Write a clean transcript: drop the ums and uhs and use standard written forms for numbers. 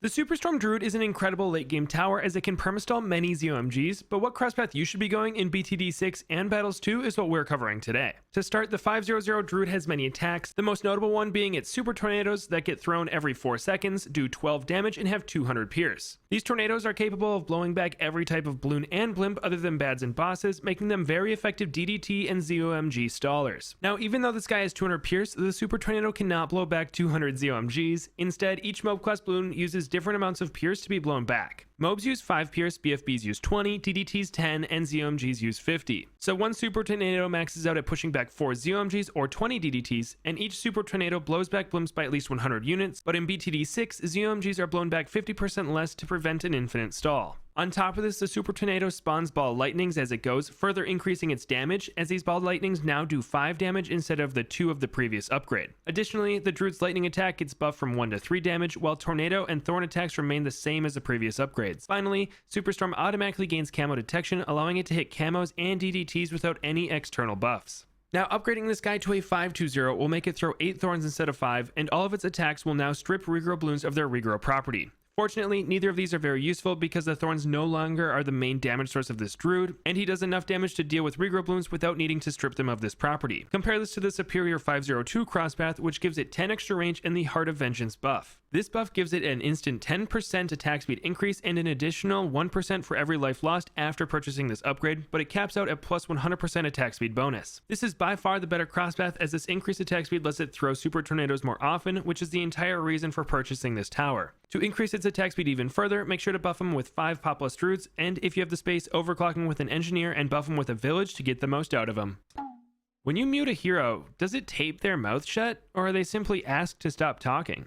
The Superstorm Druid is an incredible late game tower as it can permastall many ZOMGs, but what crosspath you should be going in BTD 6 and Battles 2 is what we're covering today. To start, the 5/0/0 Druid has many attacks, the most notable one being its super tornadoes that get thrown every 4 seconds, do 12 damage, and have 200 pierce. These tornadoes are capable of blowing back every type of bloon and blimp other than bads and bosses, making them very effective DDT and ZOMG stallers. Now, even though this guy has 200 pierce, the super tornado cannot blow back 200 ZOMGs. Instead, each mob class bloon uses different amounts of pierce to be blown back. Mobs use 5 pierce, BFBs use 20, DDTs 10, and ZOMGs use 50. So one super tornado maxes out at pushing back 4 ZOMGs or 20 DDTs, and each super tornado blows back blimps by at least 100 units, but in BTD 6, ZOMGs are blown back 50% less to prevent an infinite stall. On top of this, the Super Tornado spawns ball lightnings as it goes, further increasing its damage, as these ball lightnings now do 5 damage instead of the 2 of the previous upgrade. Additionally, the Druid's lightning attack gets buffed from 1 to 3 damage, while Tornado and Thorn attacks remain the same as the previous upgrades. Finally, Superstorm automatically gains camo detection, allowing it to hit camos and DDTs without any external buffs. Now, upgrading this guy to a 5/2/0 will make it throw 8 thorns instead of 5, and all of its attacks will now strip regrow bloons of their regrow property. Fortunately, neither of these are very useful because the thorns no longer are the main damage source of this druid, and he does enough damage to deal with regrow bloons without needing to strip them of this property. Compare this to the superior 5/0/2 crosspath, which gives it 10 extra range and the Heart of Vengeance buff. This buff gives it an instant 10% attack speed increase and an additional 1% for every life lost after purchasing this upgrade, but it caps out at plus 100% attack speed bonus. This is by far the better crosspath, as this increased attack speed lets it throw super tornadoes more often, which is the entire reason for purchasing this tower. To increase its attack speed even further, make sure to buff him with 5 Populous Druids, and if you have the space, overclock him with an Engineer and buff him with a Village to get the most out of him. When you mute a hero, does it tape their mouth shut, or are they simply asked to stop talking?